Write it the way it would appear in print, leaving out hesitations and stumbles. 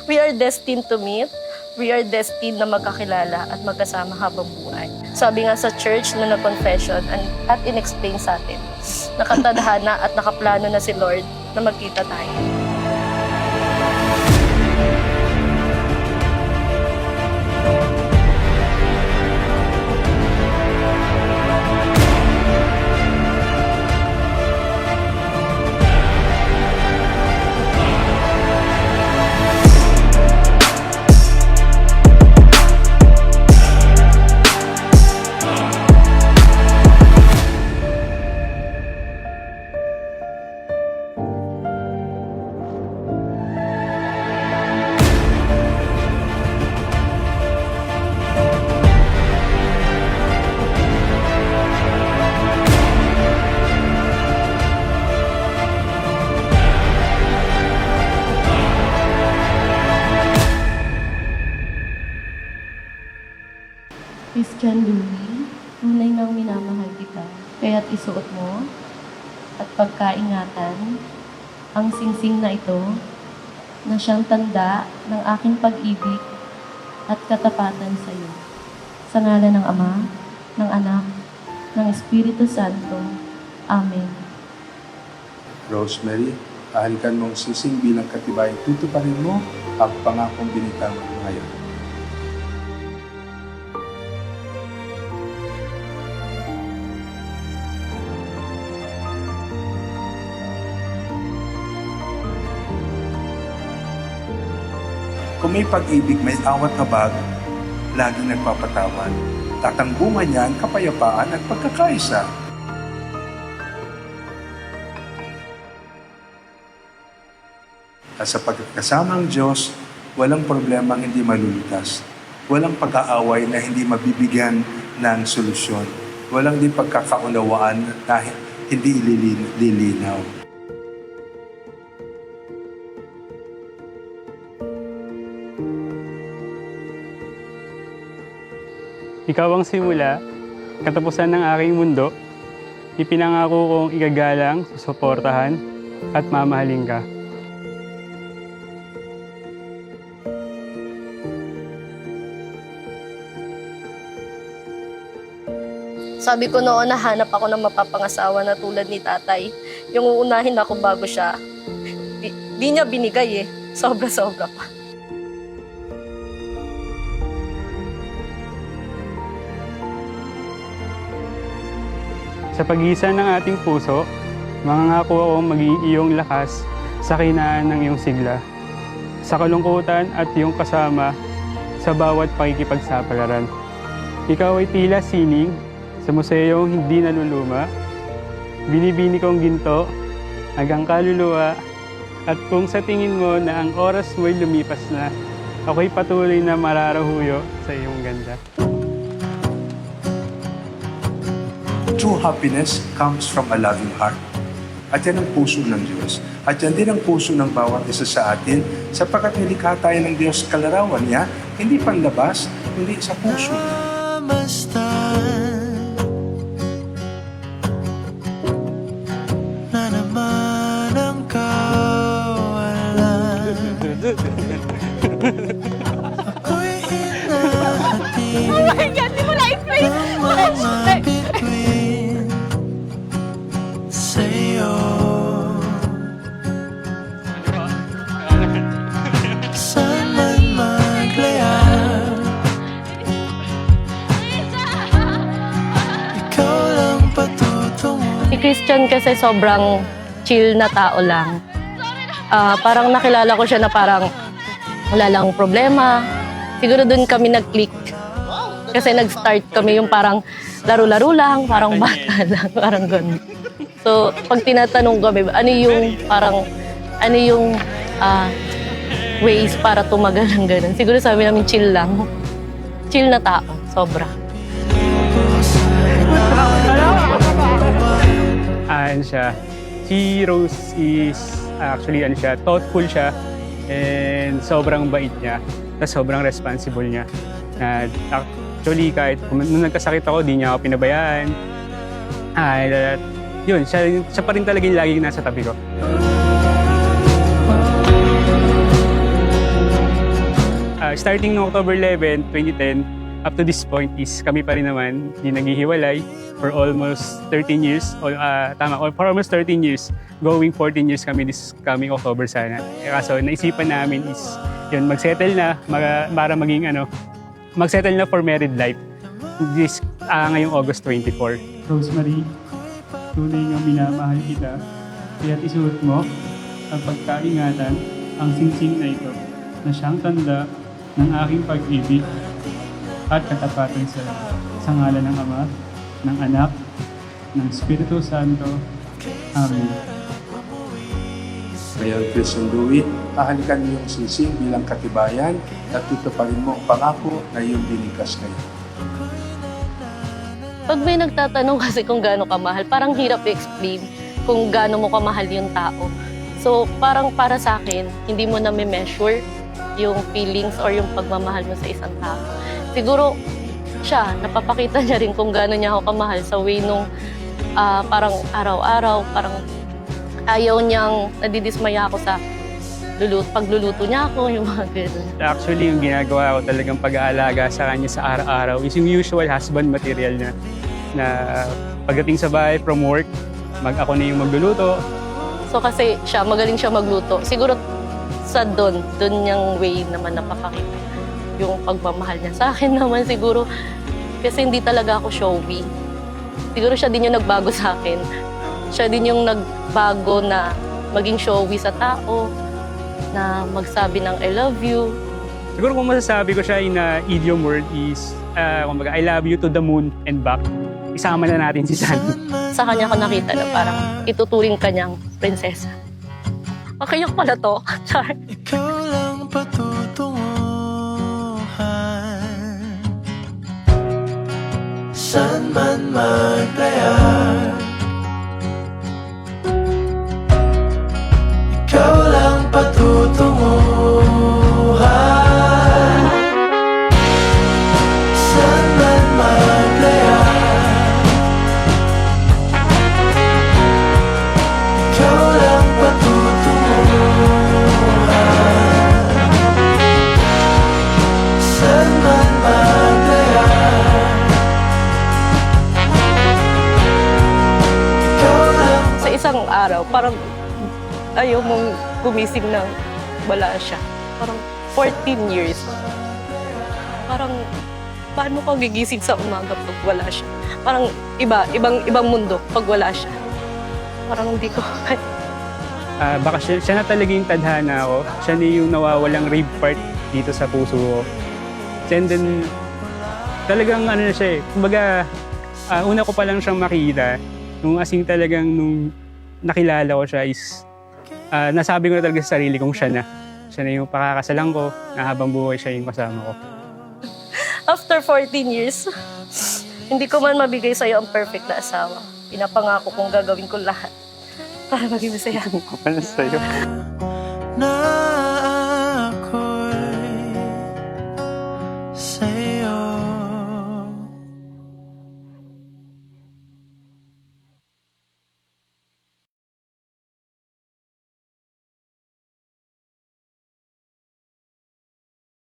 We are destined to meet. We are destined na magkakilala at magkasama habang buhay. Sabi nga sa church na nag-confession at in-explain sa atin, nakatadhana at nakaplano na si Lord na magkita tayo. Christian Louie, tunay ngang minamahal kita, kaya't isuot mo at pagkaingatan ang singsing na ito na siyang tanda ng aking pag-ibig at katapatan sa iyo. Sa ngalan ng Ama, ng Anak, ng Espiritu Santo. Amen. Rosemary, ahalikan mong sising bilang katibayang tutuparin mo ang pangakong binitawan mo ngayon. Kung may pag-ibig, may awat habag, laging nagpapatawan. Tatanggungan niya ang kapayapaan at pagkakaisa. At sa pagkakasamang Diyos, walang problemang hindi malulutas. Walang pag-aaway na hindi mabibigyan ng solusyon. Walang din pagkakaunawaan na hindi ililinaw. Ikaw ang simula, katapusan ng aking mundo. Ipinangako kong igagalang, susuportahan, at mamahalin ka. Sabi ko noon, nahanap ako ng mapapangasawa na tulad ni tatay. Yung uunahin ako bago siya. Di niya binigay eh. Sobra-sobra pa. Sa pagisan ng ating puso, mangangako akong maging iyong lakas sa kinaan ng iyong sigla, sa kalungkutan at iyong kasama sa bawat pakikipagsapalaran. Ikaw ay tila sining sa museyong hindi naluluma, binibini kong ginto, hanggang kaluluwa, at kung sa tingin mo na ang oras mo'y lumipas na, ako'y patuloy na mararahuyo sa iyong ganda. True happiness comes from a loving heart. At yan ang puso ng Diyos. At yan din ang puso ng bawat isa sa atin sapagkat nilikha tayo ng Diyos kalarawan niya, hindi panlabas, hindi sa puso. Na naman ang kawalan. Ako'y hinahatid. Oh my God, di mo na-explain! Bituin sa'yo. Saan man maglayag, ikaw lang patutungo. Si Christian kasi sobrang chill na tao lang. Parang nakilala ko siya na parang wala lang problema. Siguro doon kami nag-click. Kasi nag-start kami yung parang laro-laro lang, parang bata lang, parang gano'n. So, pag tinatanong kami, ano yung ways para tumagal ng gano'n? Siguro sabi namin, chill lang. Chill na tao, sobra. Ano siya, si Rose is actually thoughtful siya and sobrang bait niya, tapos sobrang responsible niya. Na actually kahit nung nagkasakit ako, di niya ako pinabayaan. Yun, siya pa rin talaga yung laging nasa tabi ko. Starting noong October 11, 2010, up to this point is kami pa rin naman, hindi naghihiwalay for almost 13 years. For almost 13 years. Going 14 years kami this coming October sana. Kaso naisipan namin is yun, magsettle na para maging magsettle na for married life. This ngayong August 24. Rosemary, tunay nga minamahal kita, kaya't isuot mo ang pagkaingatan ang singsing na ito na siyang tanda ng aking pag-ibig at katapatan sa lahat. Sa ngalan ng Ama, ng Anak, ng Espiritu Santo. Amen. Ngayon, Chris and Louie, kahalikan mo yung singsing bilang katibayan at tutuparin mo ang pangako na iyong binigkas ngayon. Pag may nagtatanong kasi kung gaano kamahal, parang hirap i-explain kung gaano mo kamahal yung tao. So, parang para sa akin, hindi mo na measure yung feelings or yung pagmamahal mo sa isang tao. Siguro, siya, napapakita niya rin kung gaano niya ako kamahal sa way nung parang araw-araw, parang ayaw niyang nadidismaya ako sa pagluluto niya ako, yung mga gano'n. Actually, yung ginagawa ko talagang pag-aalaga sa kanya sa araw-araw is yung usual husband material na pagdating sa bahay from work, ako na yung magluluto. So kasi magaling siya magluto. Siguro sa doon niyang way naman napapakita yung pagmamahal niya. Sa akin naman siguro, kasi hindi talaga ako showy. Siguro siya din yung nagbago sa akin. Siya din yung nagbago na maging showy sa tao, na magsabi ng I love you. Siguro kung masasabi ko siya in idiom word is, kumbaga, I love you to the moon and back. Isama na natin si Sandy. Sa kanya ko nakita na parang ituturing kanyang prinsesa. Makayak pala to. Char. Ikaw lang patutunguhan. Saan man maglayar, ikaw lang patutunguhan. Saan man maglayar, ikaw lang patutunguhan. Saan man maglayar, ikaw lang. Sa isang araw, parang ayaw mong gumising ng wala siya. Parang 14 years. Parang, paano ka gigising sa umaga pag wala siya? Parang ibang mundo pag wala siya. Parang hindi ko Baka siya na talaga yung tadhana ko. Siya na yung nawawalang rib part dito sa puso ko. And then, talagang na siya eh. Kumbaga, una ko pa lang siyang makita. Nung talagang nung nakilala ko siya is, nasabi ko na talaga sa sarili kong siya na. Siya na yung pakakasalan ko na habang buhay siya yung kasama ko. After 14 years, hindi ko man mabigay sa'yo ang perfect na asawa. Pinapangako kong gagawin ko lahat para maging masaya. Kapal na sa'yo.